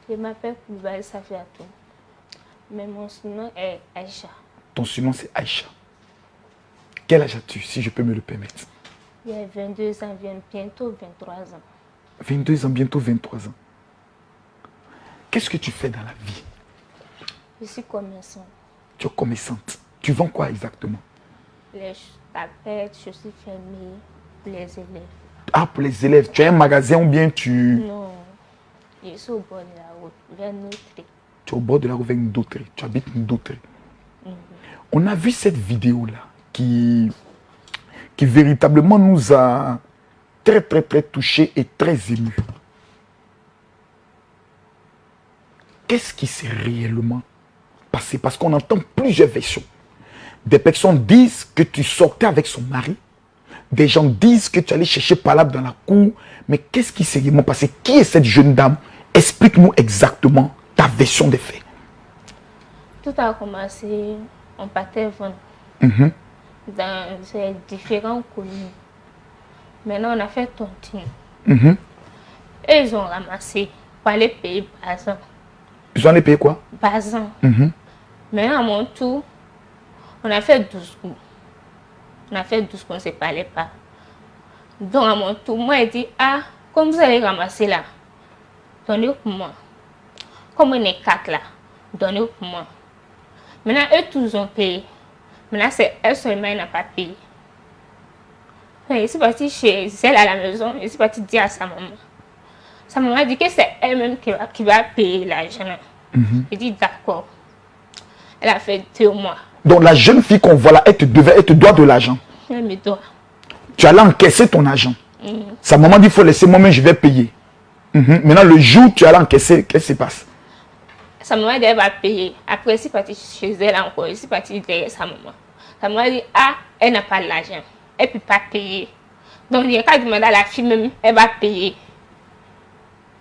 Je m'appelle Koulibaly Safiatou. Mais mon surnom est Aïcha. Ton surnom c'est Aïcha. Quel âge as-tu, si je peux me le permettre? Il y a 22 ans, bientôt 23 ans. 22 ans, bientôt 23 ans. Qu'est-ce que tu fais dans la vie? Je suis commerçante. Tu es commerçante. Tu vends quoi exactement? Les tapettes, chaussures fermées pour les élèves. Ah, pour les élèves. Tu as un magasin ou bien tu... Non, je suis au bord de la route, vers Noutré. Tu es au bord de la route vers Noutré. Tu habites Noutré. On a vu cette vidéo-là qui véritablement nous a très touchés et très émus. Qu'est-ce qui s'est réellement passé? Parce qu'on entend plusieurs versions. Des personnes disent que tu sortais avec son mari. Des gens disent que tu allais chercher Palab dans la cour. Mais qu'est-ce qui s'est réellement passé? Qui est cette jeune dame? Explique-nous exactement ta version des faits. Tout a commencé, on partait vendre dans ces différents communes. Maintenant, on a fait tontine. Et ils ont ramassé pour aller payer Bazan. Ils ont allé payer quoi? Bazan. Maintenant, à mon tour, on a fait 12 coups. On a fait 12 coups, on ne se parlait pas. Donc, à mon tour, moi, il dit, ah, comme vous allez ramasser là, donnez pour moi. Comme on est 4 là, donnez pour moi. Maintenant, eux tous ont payé. Maintenant, c'est elle seulement qui n'a pas payé. Je suis partie chez elle à la maison, je suis partie dire à sa maman. Sa maman a dit que c'est elle-même qui va payer l'argent. Je dis d'accord. Elle a fait 2 mois. Donc la jeune fille qu'on voit là, elle te doit de l'argent. Elle me doit. Tu allais encaisser ton argent. Sa maman dit, il faut laisser moi-même, je vais payer. Maintenant, le jour où tu allais encaisser, qu'est-ce qui se passe? Sa maman dit, elle va payer. Après, je suis partie chez elle encore. Je suis partie derrière sa maman. Sa maman dit, ah, elle n'a pas l'argent. Elle ne peut pas payer. Donc, il y a qu'à demander à la fille même, elle va payer.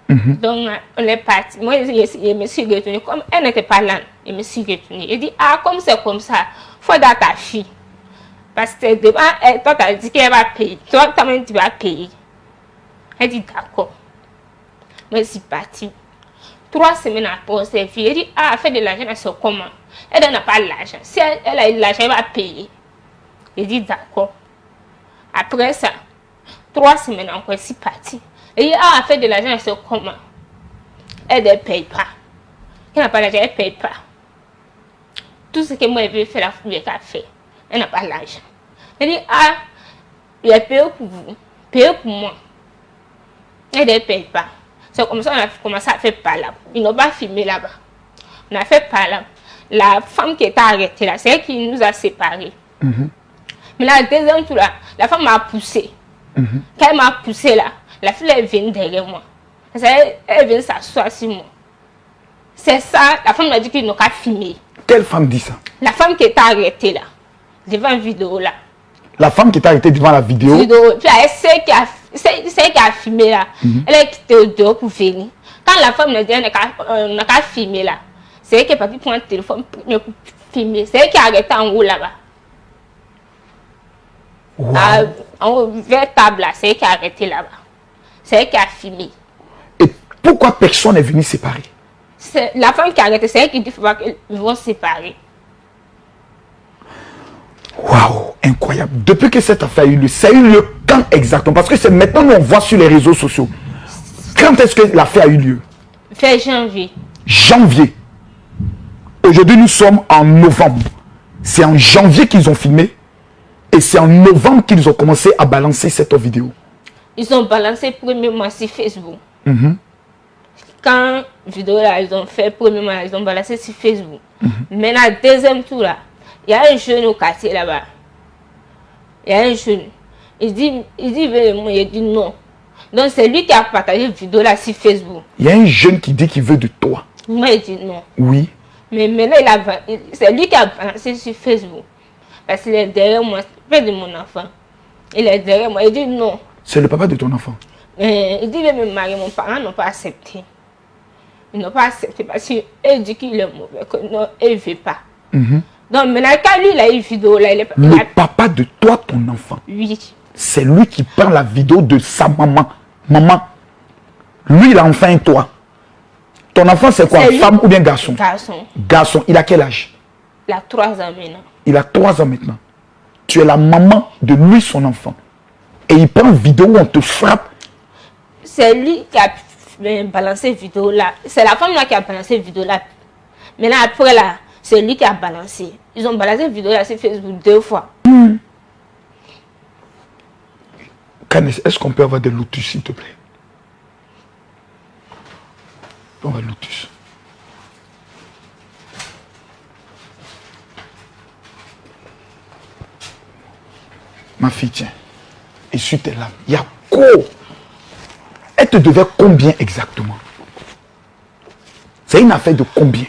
Donc, on est parti. Moi, je me suis retournée. Comme elle n'était pas là, je me suis retournée. Elle dit, ah, comme c'est comme ça, il faut dans ta fille. Parce que devant elle, toi, tu as dit qu'elle va payer. Toi, toi-même, tu vas payer. Elle dit, d'accord. Moi, je suis partie. 3 semaines après, on s'est vu. Elle dit, ah, elle fait de l'argent, c'est comment? Elle n'a pas l'argent. Si elle a eu l'argent, elle va payer. Elle dit, d'accord. Après ça, 3 semaines encore, je suis partie. Elle dit, ah, elle fait de l'argent, c'est comment? Elle ne paye pas. Elle n'a pas l'argent, elle ne paye pas. Tout ce que moi, je veux faire, la fille qu'elle fait. Elle n'a pas l'argent. Elle dit, ah, il a payé pour vous. Payé pour moi. Elle ne paye pas. C'est comme ça qu'on a commencé à faire Palab. Ils n'ont pas filmé là-bas. On a fait Palab. La femme qui était arrêtée là, c'est elle qui nous a séparés. Mais la deuxième tour là, la femme m'a poussé. Quand elle m'a poussé là, la fille elle vient derrière moi. Elle vient s'asseoir sur moi. C'est ça, la femme m'a dit qu'ils n'ont qu'à filmer. Quelle femme dit ça? La femme qui était arrêtée là, devant la vidéo là. La femme qui était arrêtée devant la vidéo? Puis celle qui a filmé là, elle est quittée au dehors pour venir. Quand la femme me dit on n'a qu'à filmer là, c'est elle qui est partie prendre un téléphone pour filmer. C'est elle qui a arrêté en haut là-bas. Wow. En haut, vers table là, c'est elle qui a arrêté là-bas. C'est elle qui a filmé. Et pourquoi personne n'est venu séparer? La femme qui a arrêté, c'est elle qui dit qu'ils vont se séparer. Waouh, incroyable. Depuis que cette affaire a eu lieu, ça a eu lieu quand exactement? Parce que c'est maintenant qu'on voit sur les réseaux sociaux. Quand est-ce que l'affaire a eu lieu? Fin janvier. Janvier. Aujourd'hui, nous sommes en novembre. C'est en janvier qu'ils ont filmé. Et c'est en novembre qu'ils ont commencé à balancer cette vidéo. Ils ont balancé premièrement sur Facebook. Quand la vidéo là, ils ont fait premièrement, ils ont balancé sur Facebook. Mais la deuxième tour là, il y a un jeune au quartier là-bas. Il y a un jeune. Il dit, il dit non. Donc c'est lui qui a partagé la vidéo là sur Facebook. Il y a un jeune qui dit qu'il veut de toi. Moi, il dit non. Oui. Mais maintenant, c'est lui qui a balancé sur Facebook. Parce qu'il est derrière moi, c'est de mon enfant. Il est derrière moi, il dit non. C'est le papa de ton enfant? Il dit, je vais me marier, mon parent n'a pas accepté. Ils n'ont pas accepté parce qu'il dit qu'il est mauvais, que non, il ne veut pas. Donc maintenant, quand lui, il a eu une vidéo là, le papa de toi, ton enfant? Oui. C'est lui qui prend la vidéo de sa maman. Maman, lui, il a enfin toi. Ton enfant, c'est quoi? C'est Femme ou bien garçon? Garçon. Garçon, il a quel âge? Il a 3 ans maintenant. Il a 3 ans maintenant. Tu es la maman de lui, son enfant. Et il prend vidéo où on te frappe. C'est lui qui a balancé vidéo là. C'est la femme là qui a balancé vidéo là. Maintenant, après là, c'est lui qui a balancé. Ils ont balancé vidéo là sur Facebook 2 fois. Canès, est-ce qu'on peut avoir des lotus, s'il te plaît? On va lotus. Ma fille, tiens. Essuie tes larmes. Yako. Elle te devait combien exactement? C'est une affaire de combien?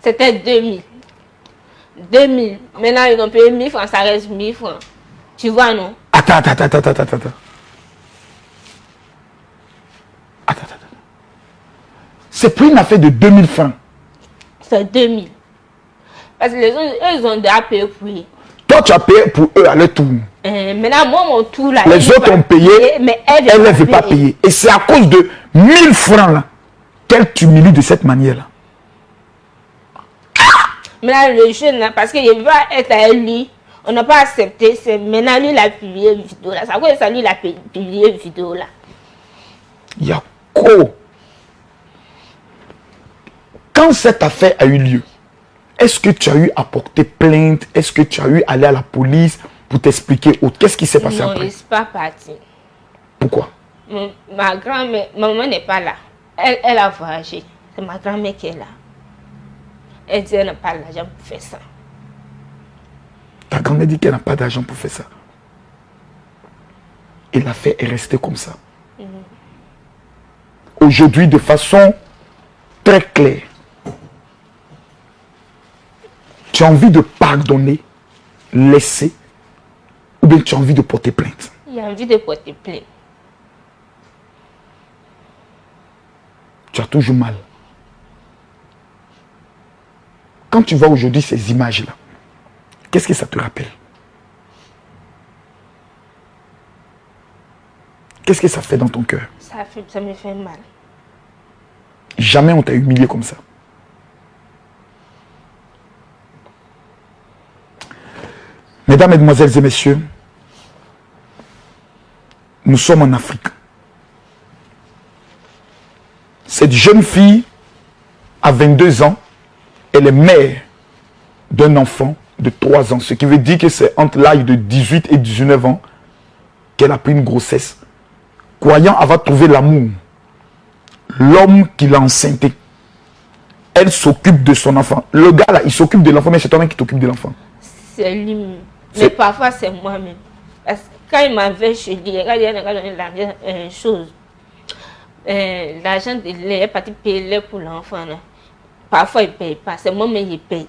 C'était 2000. 2000. Maintenant, ils ont payé 1000 francs, ça reste 1000 francs. Tu vois, non? Attends. C'est plus une affaire de 2000 francs. C'est 2000. Parce que les autres, eux, ils ont déjà payé pour eux. Toi, tu as payé pour eux à leur tour. Maintenant, moi, mon tour là. Les autres ont payé, mais elle ne veut pas payer. Et c'est à cause de 1000 francs là qu'elle t'humilie de cette manière-là. Maintenant, le jeune là, parce qu'il ne veut pas être à lui, on n'a pas accepté. C'est maintenant, lui, il a publié une vidéo là. Ça cause ça, lui, il a publié une vidéo là. Yako. Quand cette affaire a eu lieu, est-ce que tu as eu à porter plainte? Est-ce que tu as eu à aller à la police pour t'expliquer autre? Qu'est-ce qui s'est passé Non, après? il n'est pas parti. Pourquoi? Ma grand-mère, ma maman n'est pas là. Elle a voyagé. C'est ma grand-mère qui est là. Elle dit qu'elle n'a pas l'argent pour faire ça. Ta grand-mère dit qu'elle n'a pas d'argent pour faire ça. Et l'affaire est restée comme ça. Aujourd'hui, de façon très claire, tu as envie de pardonner, laisser, ou bien tu as envie de porter plainte? Il a envie de porter plainte. Tu as toujours mal. Quand tu vois aujourd'hui ces images-là, qu'est-ce que ça te rappelle? Qu'est-ce que ça fait dans ton cœur? Ça me fait mal. Jamais on t'a humilié comme ça. Mesdames, Mesdemoiselles et Messieurs, nous sommes en Afrique. Cette jeune fille a 22 ans, elle est mère d'un enfant de 3 ans, ce qui veut dire que c'est entre l'âge de 18 et 19 ans qu'elle a pris une grossesse. Croyant avoir trouvé l'amour, l'homme qui l'a enceinté, elle s'occupe de son enfant. Le gars là, il s'occupe de l'enfant, mais c'est toi-même qui t'occupe de l'enfant. C'est lui-même. Mais parfois, c'est moi-même. Parce que quand il m'avait chez lui, il a donné l'argent, chose. L'argent, il est parti payer pour l'enfant. Parfois, il ne paye pas. C'est moi-même qui paye.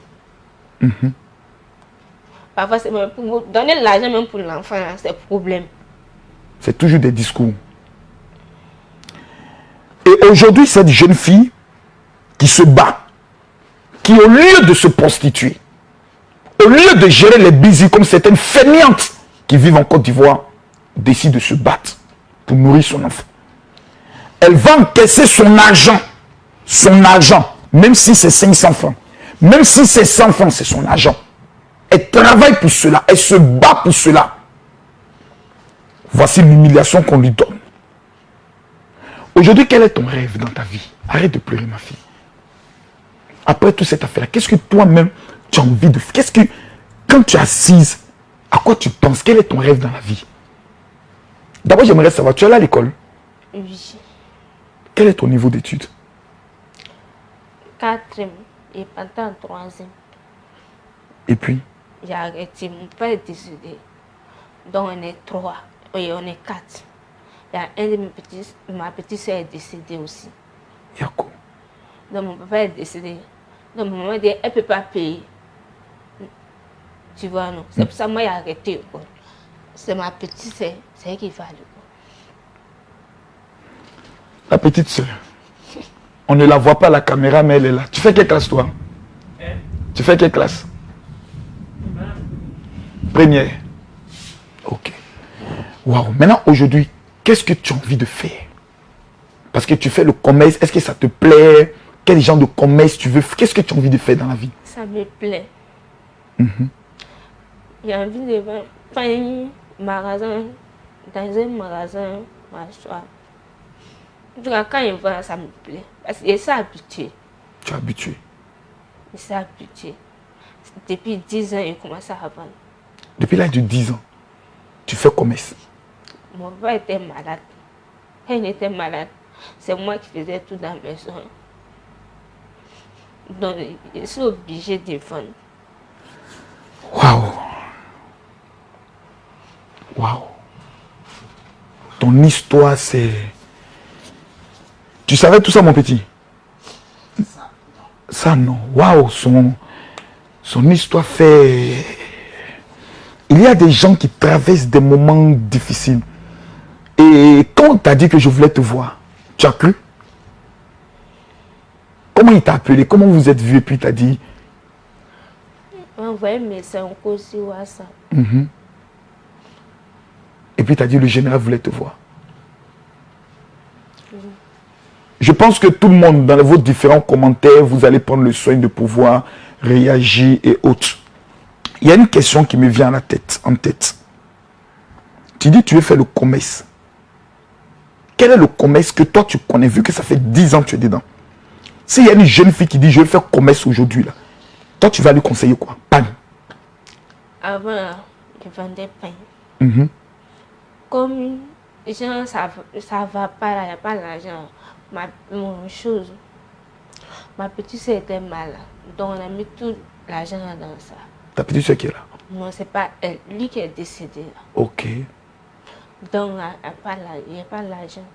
Parfois, c'est moi. Pour donner l'argent même pour l'enfant, c'est un problème. C'est toujours des discours. Et aujourd'hui, cette jeune fille qui se bat, qui au lieu de se prostituer, au lieu de gérer les bisous comme certaines fainéantes qui vivent en Côte d'Ivoire, décide de se battre pour nourrir son enfant. Elle va encaisser son argent, même si c'est 500 francs, même si c'est 100 francs, c'est son argent. Elle travaille pour cela, elle se bat pour cela. Voici l'humiliation qu'on lui donne. Aujourd'hui, quel est ton rêve dans ta vie? Arrête de pleurer, ma fille. Après toute cette affaire, qu'est-ce que toi-même tu as envie de faire? Qu'est-ce que, quand tu es assise, à quoi tu penses? Quel est ton rêve dans la vie? D'abord, j'aimerais savoir, tu es allé à l'école? Oui. Quel est ton niveau d'études? 4e et pendant 3e. Et puis? J'ai arrêté, mon père est décédé. Donc on est 3 et on est 4. Il y a un de ma petite soeur est décédée aussi. Yako. Donc mon papa est décédé. Donc ma maman dit elle ne peut pas payer. Tu vois, non? C'est pour ça que moi j'ai arrêté l'école. C'est ma petite soeur, c'est elle qui va à l'école. La petite soeur. On ne la voit pas à la caméra, mais elle est là. Tu fais quelle classe, toi? Tu fais quelle classe? Première. Ok. Waouh. Maintenant, aujourd'hui, qu'est-ce que tu as envie de faire? Parce que tu fais le commerce. Est-ce que ça te plaît? Quel genre de commerce tu veux? Qu'est-ce que tu as envie de faire dans la vie? Ça me plaît. Mhm. J'ai envie de faire un magasin, dans un magasin, m'asseoir. En tout cas, quand je vois, ça me plaît. Parce que je suis habituée. Tu es habitué. Je suis habituée. Depuis 10 ans, j'ai commencé à vendre. Depuis l'âge de 10 ans, tu fais commerce. Mon père était malade. Quand il était malade, c'est moi qui faisais tout dans la maison. Donc, je suis obligée de vendre. Waouh! Waouh! Ton histoire, c'est... Tu savais tout ça, mon petit? Ça, non. Waouh! Son histoire fait... Il y a des gens qui traversent des moments difficiles. Et quand on t'a dit que je voulais te voir, tu as cru? Comment il t'a appelé? Comment vous êtes vu? Et puis il t'a dit... On m'a envoyé un message sur WhatsApp. Et puis il t'a dit le général voulait te voir. Je pense que tout le monde, dans vos différents commentaires, vous allez prendre le soin de pouvoir réagir et autres. Il y a une question qui me vient en tête. Tu dis tu veux faire le commerce. Quel est le commerce que toi tu connais, vu que ça fait 10 ans que tu es dedans? S'il y a une jeune fille qui dit je veux faire commerce aujourd'hui, là, toi tu vas lui conseiller quoi? Pain. Avant, je vendais pain. Comme genre, ça va pas là, il n'y a pas d'argent. Mon chose, ma petite soeur était malade. Donc on a mis tout l'argent dans ça. Ta petite soeur qui est là? Non, c'est pas elle, lui qui est décédé là. Ok. Donc il n'y a pas l'argent.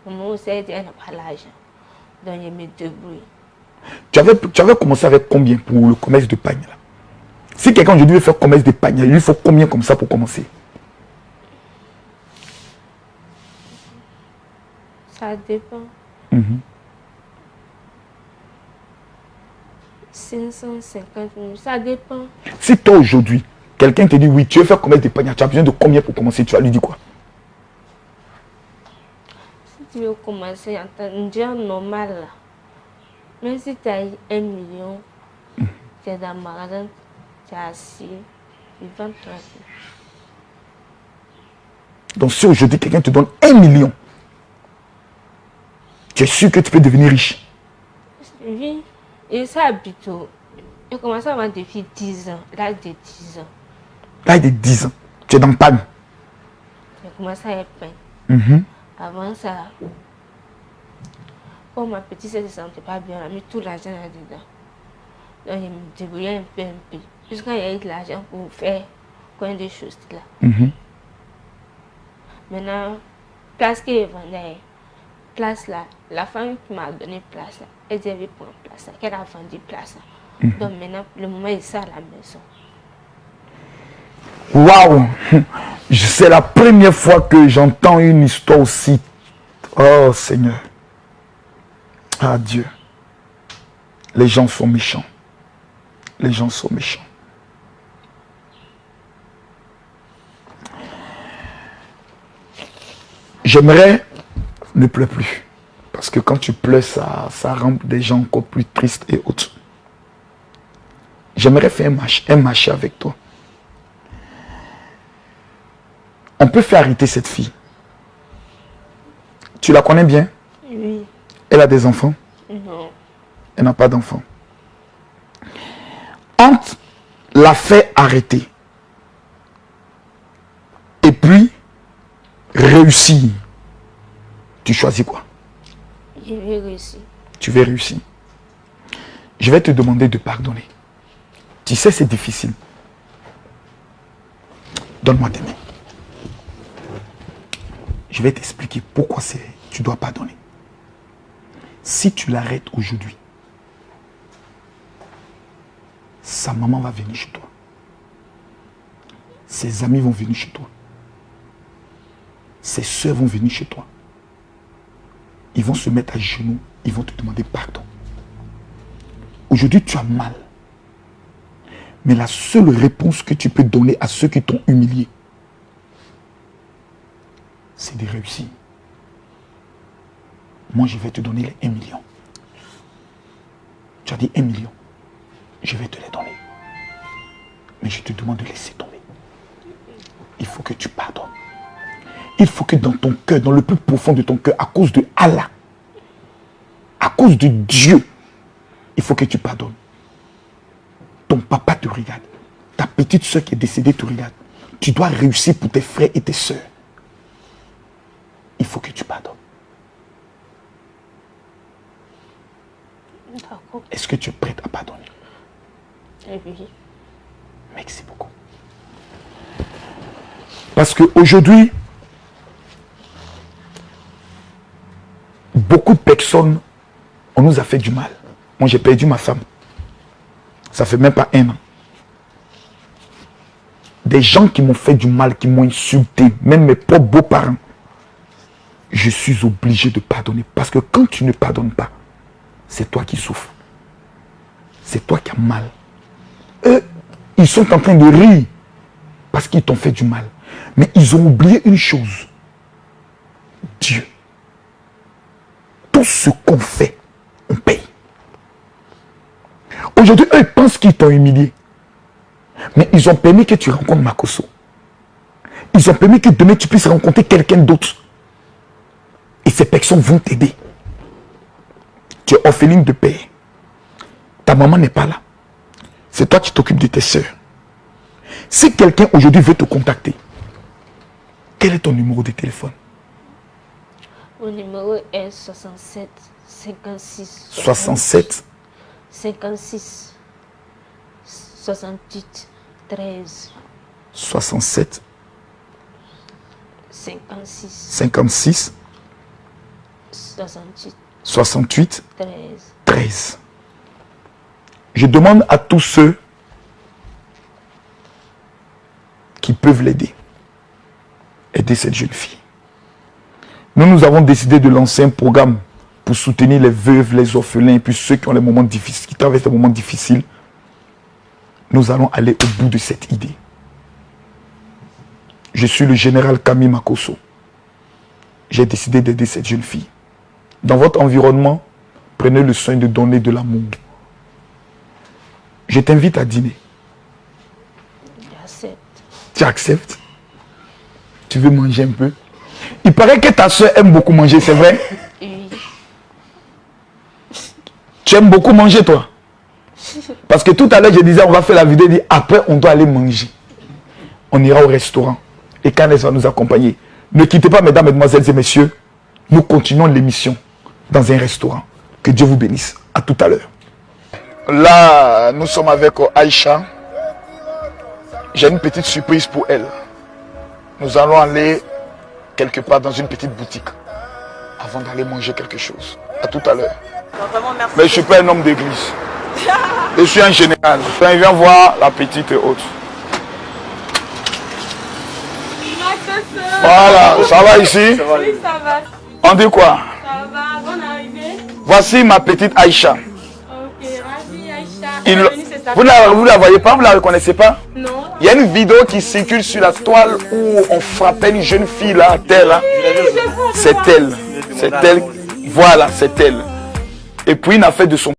Maman aussi elle n'a pas l'argent. Donc je me débrouille. Tu avais commencé avec combien pour le commerce de pagne là? Si quelqu'un aujourd'hui veut faire commerce de pagne, il lui faut combien comme ça pour commencer? Ça dépend. 550 000, ça dépend. Si toi aujourd'hui, quelqu'un te dit oui, tu veux faire commerce de pagne, tu as besoin de combien pour commencer? Tu vas lui dire quoi? Si tu veux commencer en temps normal, là, même si tu as 1 million, tu es dans le magasin, tu es assis, ils vendent 3 000. Donc si aujourd'hui quelqu'un te donne 1 million, tu es sûr que tu peux devenir riche? Oui, et ça habite. J'ai commencé à vendre depuis 10 ans, l'âge de 10 ans. L'âge de 10 ans, tu es dans le panne. J'ai commencé à être peint. Avant ça, quand ma petite soeur ne se sentait pas bien, on a mis tout l'argent là-dedans. Donc je me débrouillais un peu. Jusqu'à il y a eu de l'argent pour faire coin de choses là. Maintenant, place que je vendais, place là, la femme qui m'a donné place là, elle devait prendre place là, qu'elle a vendu place là. Donc maintenant, pour le moment, il sort à la maison. Waouh! C'est la première fois que j'entends une histoire aussi. Oh Seigneur. Ah Dieu. Les gens sont méchants. Les gens sont méchants. J'aimerais ne pleure plus. Parce que quand tu pleures, ça rend des gens encore plus tristes et autres. J'aimerais faire un marché avec toi. On peut faire arrêter cette fille. Tu la connais bien? Oui. Elle a des enfants? Non. Elle n'a pas d'enfants. Entre la faire arrêter et puis réussir, tu choisis quoi? Je vais réussir. Tu veux réussir. Je vais te demander de pardonner. Tu sais, c'est difficile. Donne-moi tes mains. Je vais t'expliquer pourquoi tu dois pardonner. Si tu l'arrêtes aujourd'hui, sa maman va venir chez toi. Ses amis vont venir chez toi. Ses soeurs vont venir chez toi. Ils vont se mettre à genoux. Ils vont te demander pardon. Aujourd'hui, tu as mal. Mais la seule réponse que tu peux donner à ceux qui t'ont humilié, c'est de réussir. Moi, je vais te donner les 1 million. Tu as dit 1 million. Je vais te les donner. Mais je te demande de laisser tomber. Il faut que tu pardonnes. Il faut que dans ton cœur, dans le plus profond de ton cœur, à cause de Allah, à cause de Dieu, il faut que tu pardonnes. Ton papa te regarde. Ta petite soeur qui est décédée te regarde. Tu dois réussir pour tes frères et tes soeurs. Il faut que tu pardonnes. D'accord. Est-ce que tu es prête à pardonner? Oui. Merci beaucoup. Parce qu'aujourd'hui, beaucoup de personnes, on nous a fait du mal. Moi, j'ai perdu ma femme. Ça fait même pas 1 an. Des gens qui m'ont fait du mal, qui m'ont insulté, même mes propres beaux-parents. Je suis obligé de pardonner. Parce que quand tu ne pardonnes pas, c'est toi qui souffres. C'est toi qui as mal. Eux, ils sont en train de rire parce qu'ils t'ont fait du mal. Mais ils ont oublié une chose. Dieu. Tout ce qu'on fait, on paye. Aujourd'hui, eux, ils pensent qu'ils t'ont humilié. Mais ils ont permis que tu rencontres Makosso. Ils ont permis que demain, tu puisses rencontrer quelqu'un d'autre. Et ces personnes vont t'aider. Tu es orpheline de père. Ta maman n'est pas là. C'est toi qui t'occupes de tes soeurs. Si quelqu'un aujourd'hui veut te contacter, quel est ton numéro de téléphone? Mon numéro est 67 56 67 56 68 13 67 56 56 68 68 13. 13. Je demande à tous ceux qui peuvent l'aider. Aider cette jeune fille. Nous avons décidé de lancer un programme pour soutenir les veuves, les orphelins et puis ceux qui ont les moments difficiles, qui traversent des moments difficiles. Nous allons aller au bout de cette idée. Je suis le général Camille Makosso. J'ai décidé d'aider cette jeune fille. Dans votre environnement, prenez le soin de donner de l'amour. Je t'invite à dîner. J'accepte. Tu acceptes? Tu veux manger un peu? Il paraît que ta soeur aime beaucoup manger, c'est vrai? Oui. Tu aimes beaucoup manger, toi? Parce que tout à l'heure, je disais, on va faire la vidéo, dit, après, on doit aller manger. On ira au restaurant. Et Canès va nous accompagner. Ne quittez pas, mesdames, mesdemoiselles et messieurs. Nous continuons l'émission dans un restaurant. Que Dieu vous bénisse. À tout à l'heure. Là, nous sommes avec Aïcha. J'ai une petite surprise pour elle. Nous allons aller quelque part dans une petite boutique avant d'aller manger quelque chose. À tout à l'heure. Mais je ne suis pas un homme d'église. Je suis un général. Enfin, viens voir la petite et autre. Voilà, ça va ici? Oui, ça va. On dit quoi? Ça va, bonne arrivée. Voici ma petite Aïcha. Ok, ravi Aïcha. Vous ne la voyez pas, vous ne la reconnaissez pas? Non. Il y a une vidéo qui circule sur la toile où on frappait une jeune fille là, telle. Là. C'est elle. C'est elle. Voilà, c'est elle. Et puis il a fait de son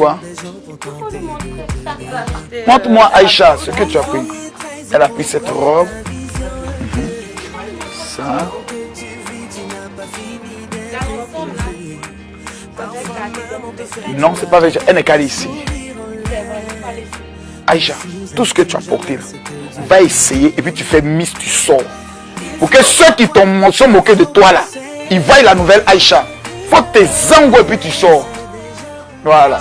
fois. Faut lui montrer ça. Montre-moi Aïcha ce que tu as pris. Elle a pris cette robe. Ça. Non, c'est pas vrai. Elle n'est qu'à ici. Aïcha, tout ce que tu as porté là, va essayer et puis tu fais miss, tu sors. Pour que ceux qui sont moqués de toi là, ils voient la nouvelle Aïcha. Faut tes zango et puis tu sors. Voilà.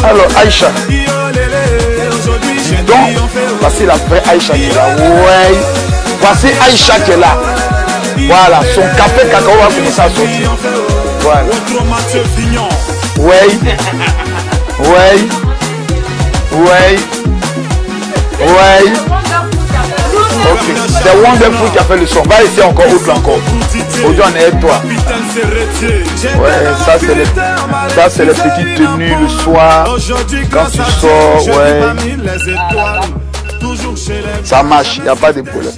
Alors Aïcha. Dis donc, voici la vraie Aïcha qui est là. Ouais. Voici Aïcha qui est là. Voilà, son café cacao va commencer à sortir. Voilà. Ouais. Ouais. Ouais. Ouais. Ok. C'est Wonderful qui a fait le son. Va essayer encore autre encore. Aujourd'hui on est avec toi. Ouais, ça c'est les petites tenues le soir. Quand tu sors, ouais. Ça marche, il n'y a pas de problème.